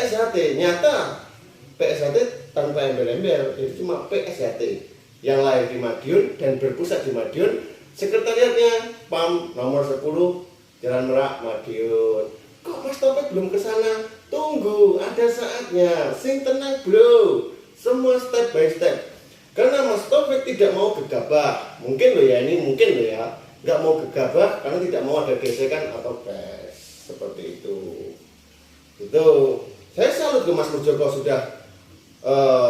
PSHT. Nyata PSHT tanpa embel-embel, itu cuma PSHT yang lahir di Madiun dan berpusat di Madiun. Sekretariatnya PAM nomor 10 Jalan Merak, Madiun. Kok Mas Taufik belum ke sana? Tunggu, ada saatnya. Sing tenang bro, semua step by step. Karena Mas Taufik tidak mau gegabah. Mungkin loh ya, ini mungkin loh ya, nggak mau gegabah karena tidak mau ada gesekan atau clash seperti itu. Itu saya salut ke Mas Murjoko sudah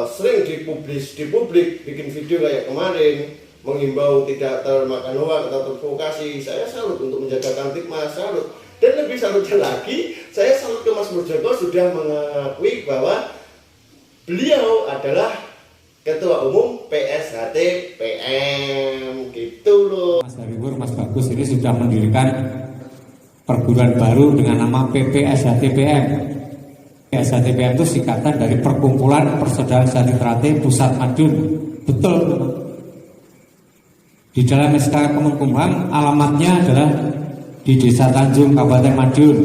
sering di publik bikin video kayak kemarin menghimbau tidak termakan hoak atau terprovokasi. Saya salut untuk menjaga Kamtipmas, salut. Dan lebih salutnya lagi, saya salut ke Mas Murjoko sudah mengakui bahwa beliau adalah Ketua Umum PSHT PM, gitu loh. Mas Hariwur, Mas Bagus ini sudah mendirikan perguruan baru dengan nama PPSHTPM. PSHTPM itu singkatan dari Perkumpulan Persaudaraan Santri Ternate Pusat Madiun. Betul. Di dalam SK Kemenkumham alamatnya adalah di Desa Tanjung, Kabupaten Madiun,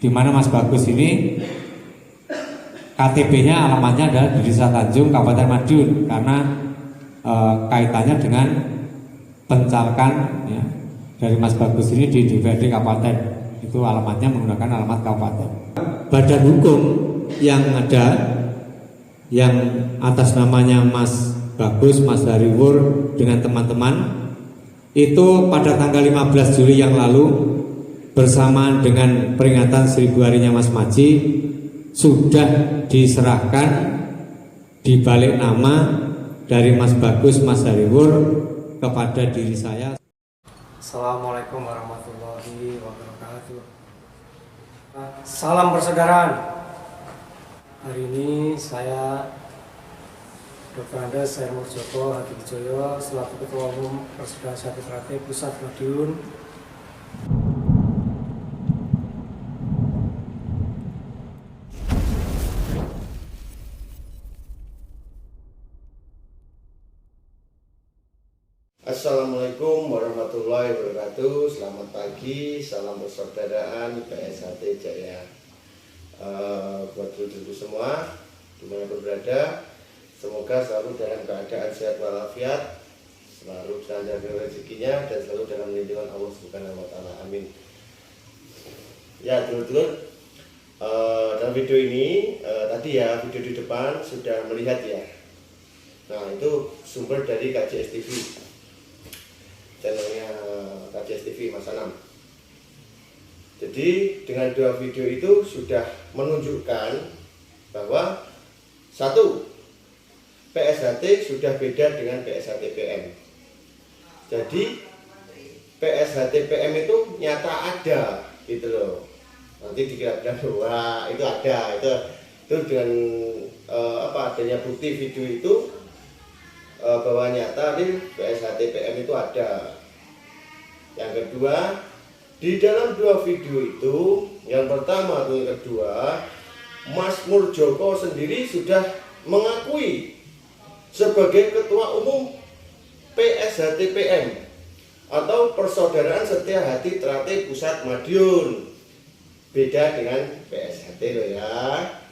di mana Mas Bagus ini KTP-nya alamatnya adalah di Desa Tanjung, Kabupaten Madiun, karena kaitannya dengan pencalekan ya, dari Mas Bagus ini di DPRD Kabupaten. Itu alamatnya menggunakan alamat kabupaten. Badan hukum yang ada, yang atas namanya Mas Bagus, Mas Hariwur dengan teman-teman, itu pada tanggal 15 Juli yang lalu bersamaan dengan peringatan 1000 harinya Mas Maji sudah diserahkan dibalik nama dari Mas Bagus, Mas Hariwur kepada diri saya. Assalamualaikum warahmatullahi wabarakatuh. Salam persaudaraan. Hari ini saya Dr. Andes Sair Murjoko Hadiwijoyo selaku Ketua Umum Persaudaraan Santri Ternate Pusat Madiun. Assalamualaikum warahmatullahi wabarakatuh. Selamat pagi, salam persaudaraan PSHT Jaya. Buat dulu semua dimanapun berada, semoga selalu dalam keadaan sehat walafiat, selalu lancar rezekinya dan selalu dalam lindungan Allah Subhanahu wa taala. Amin. Ya, dulur-dulur, dalam video ini tadi ya, video di depan sudah melihat ya. Nah, itu sumber dari KJS TV. Channelnya KJS TV Mas Anam. Jadi dengan dua video itu sudah menunjukkan bahwa satu, PSHT sudah beda dengan PSHT PM. Jadi PSHT PM itu nyata ada gitu loh. Nanti dikira bahwa itu ada, itu dengan adanya bukti video itu bahwa nyata di PSHT PM itu ada. Yang kedua, di dalam dua video itu, yang pertama atau yang kedua, Mas Murjoko sendiri sudah mengakui sebagai Ketua Umum PSHT PM atau Persaudaraan Setia Hati Ternate Pusat Madiun. Beda dengan PSHT loh ya.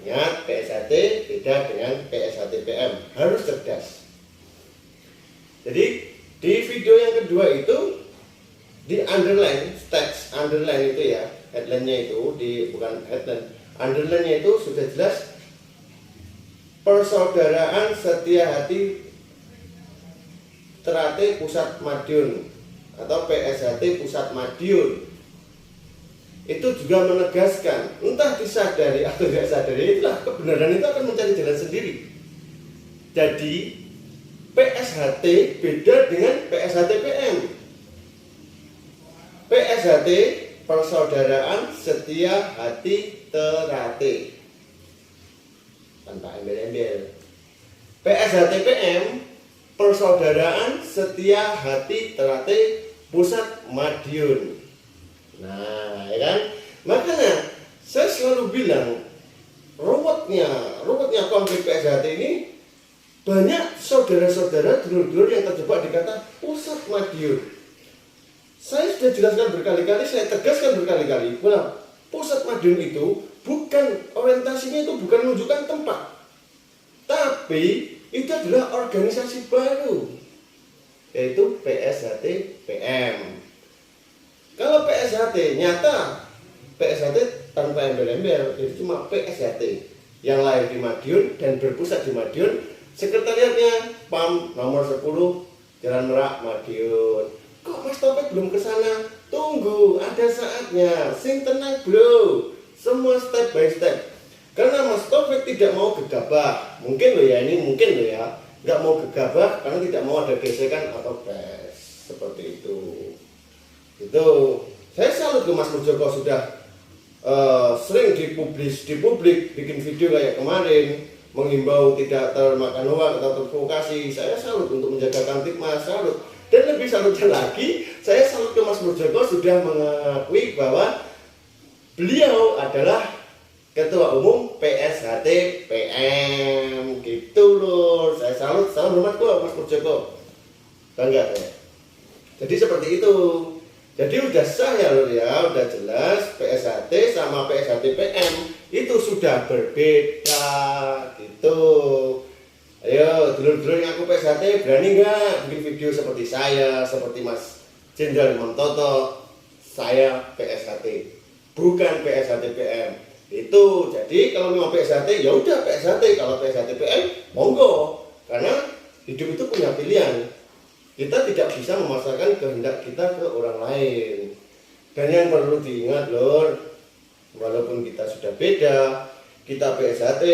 Ingat, PSHT beda dengan PSHT PM. Harus cerdas. Jadi di video yang kedua itu di underline, teks underline itu ya, headline-nya itu bukan headline, underline-nya itu sudah jelas Persaudaraan Setia Hati Ternate Pusat Madiun atau PSHT Pusat Madiun. Itu juga menegaskan, entah disadari atau tidak sadari, itulah kebenaran itu akan mencari jalan sendiri. Jadi PSHT beda dengan PSHT PM. PSHT Persaudaraan Setia Hati Ternate tanpa embel-embel. PSHT PM Persaudaraan Setia Hati Ternate Pusat Madiun. Nah, ya kan? Makanya saya selalu bilang ruwetnya konflik PSHT ini, banyak saudara-saudara dulur-dulur yang terjebak di kata Pusat Madiun. Saya sudah jelaskan berkali-kali, saya tegaskan berkali-kali bahwa Pusat Madiun itu bukan orientasinya itu bukan menunjukkan tempat, tapi itu adalah organisasi baru, yaitu PSHT PM. Kalau PSHT nyata, PSHT tanpa embel-embel, itu cuma PSHT yang lahir di Madiun dan berpusat di Madiun. Sekretariatnya PAM nomor 10 Jalan Merak, Madiun. Kok Mas Taufik belum ke sana? Tunggu, ada saatnya. Sing tenang bro, semua step by step. Karena Mas Taufik tidak mau gegabah. Mungkin loh ya, ini mungkin loh ya, nggak mau gegabah karena tidak mau ada gesekan atau clash seperti itu. Itu saya salut ke Mas Mujoko sudah sering di publik bikin video kayak kemarin, menghimbau tidak termakan hoak atau terprovokasi. Saya salut untuk menjaga Kamtipmas, salut. Dan lebih salutnya lagi, saya salut ke Mas Mujoko sudah mengakui bahwa beliau adalah Ketua Umum PSHT PM, gitu loh. Saya salut, salam hormat kok Mas Mujoko. Bangga saya. Jadi seperti itu. Jadi udah sah ya loh ya, udah jelas PSHT sama PSHT PM itu sudah berbeda gitu. Ayo dulur-dulur yang aku PSHT berani nggak bikin video seperti saya, seperti Mas Jenderal Imam Toto? Saya PSHT, bukan PSHT PM. Itu jadi kalau memang PSHT ya udah PSHT, kalau PSHT PM monggo, karena hidup itu punya pilihan. Kita tidak bisa memaksakan kehendak kita ke orang lain. Dan yang perlu diingat lor, walaupun kita sudah beda, kita PSHT,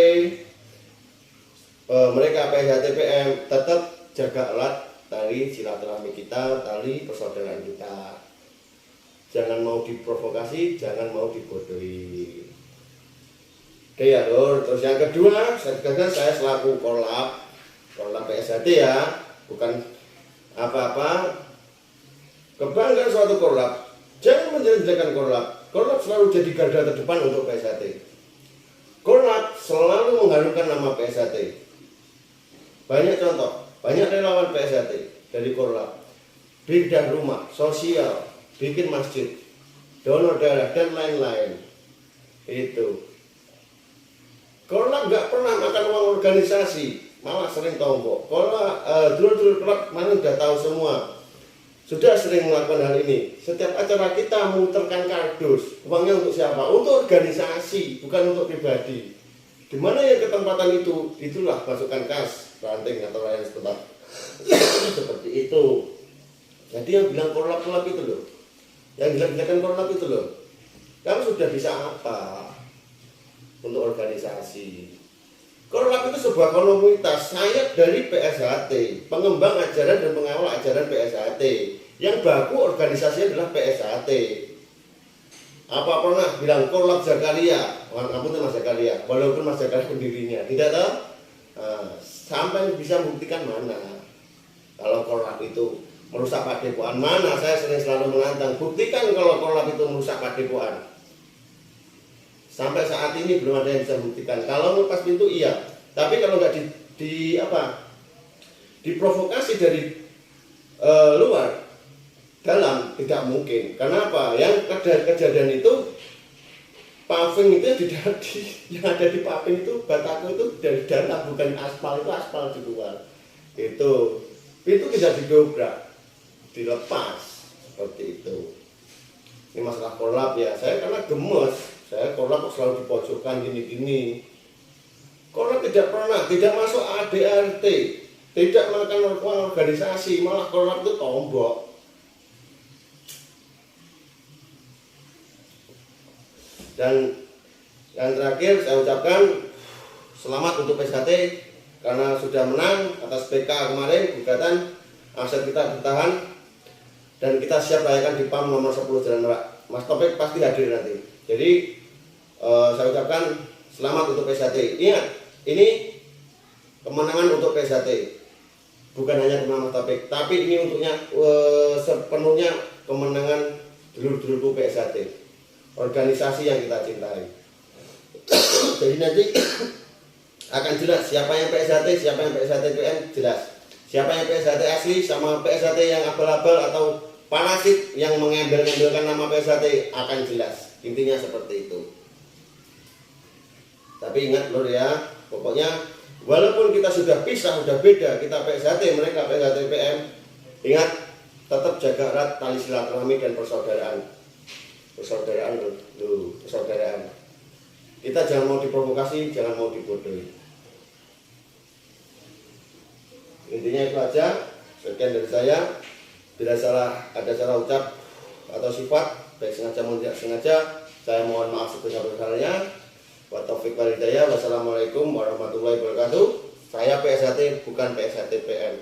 mereka PSHT PM, tetap jaga erat tali silaturahmi kita, tali persaudaraan kita. Jangan mau diprovokasi, jangan mau dibodohi. Oke ya lor. Terus yang kedua, saya tegaskan saya selaku korlap PSHT ya, bukan apa-apa. Kebanggaan suatu korlap, jangan menjelek-jelekan korlap. Korlap selalu jadi garda terdepan untuk PSHT. Korlap selalu mengharumkan nama PSHT. Banyak contoh, banyak relawan PSHT dari korlap, bedah rumah, sosial, bikin masjid, donor darah dan lain-lain. Itu korlap nggak pernah makan uang organisasi, malah sering tombok. Korlap dulu korlap mana udah tahu semua, sudah sering melakukan hal ini. Setiap acara kita memutarkan kardus, uangnya untuk siapa? Untuk organisasi, bukan untuk pribadi. Di mana yang ketempatan itu, itulah pasukan kas, ranting atau lain setempat. Seperti itu. Jadi yang bilang korlap itu loh, yang bilang korlap itu loh, kamu sudah bisa apa untuk organisasi? Korlap itu sebuah komunitas sayap dari PSHT, pengembang ajaran dan pengawal ajaran PSHT. Yang baku organisasi adalah PSHT. Apa pernah bilang korlap Zakaria? Ampun Mas Zakaria, walaupun Mas Zakaria pendirinya, tidak tahu? Sampai bisa membuktikan mana kalau korlap itu merusak padepokan? Mana? Saya selalu menantang, buktikan kalau korlap itu merusak padepokan. Sampai saat ini belum ada yang bisa membuktikan. Kalau lepas pintu iya, tapi kalau nggak diprovokasi dari luar, dalam tidak mungkin. Kenapa? Yang kejadian itu paving itu yang ada di paving itu, bataku itu dari dalam, bukan aspal, itu aspal di luar. Itu pintu tidak didobrak, dilepas seperti itu. Ini masalah korlap ya. Saya karena gemes, saya korlap selalu dipojokkan gini-gini. Korlap tidak pernah, tidak masuk ADRT, tidak makan uang organisasi, malah korlap itu tombok. Dan yang terakhir saya ucapkan selamat untuk PSHT karena sudah menang atas PK kemarin, gugatan aset kita bertahan, dan kita siap rayakan di PAM nomor 10 Jalan Merak. Mas Taufik pasti hadir nanti. Jadi saya ucapkan selamat untuk PSHT. Ingat, ini kemenangan untuk PSHT, bukan hanya kemenangan Mas Taufik, tapi ini untuknya sepenuhnya kemenangan dulur-dulurku PSHT, organisasi yang kita cintai. Jadi nanti akan jelas siapa yang PSHT, siapa yang PSHT PM, jelas. Siapa yang PSHT asli sama PSHT yang abal-abal atau parasit yang mengembel-embelkan nama PSHT akan jelas. Intinya seperti itu. Tapi ingat lur ya, pokoknya walaupun kita sudah pisah, sudah beda, kita PSHT, mereka PSHT PM, ingat tetap jaga erat tali silaturahmi dan persaudaraan. Persaudaraan dulu, persaudaraan. Kita jangan mau diprovokasi, jangan mau dibodohi. Intinya itu aja. Sekian dari saya. Bila ada salah ucap atau sifat, baik sengaja maupun tidak sengaja, saya mohon maaf sebesar-besarnya. Wa taufiq wal hidayah. Wassalamualaikum warahmatullahi wabarakatuh. Saya PSHT bukan PSHT PM.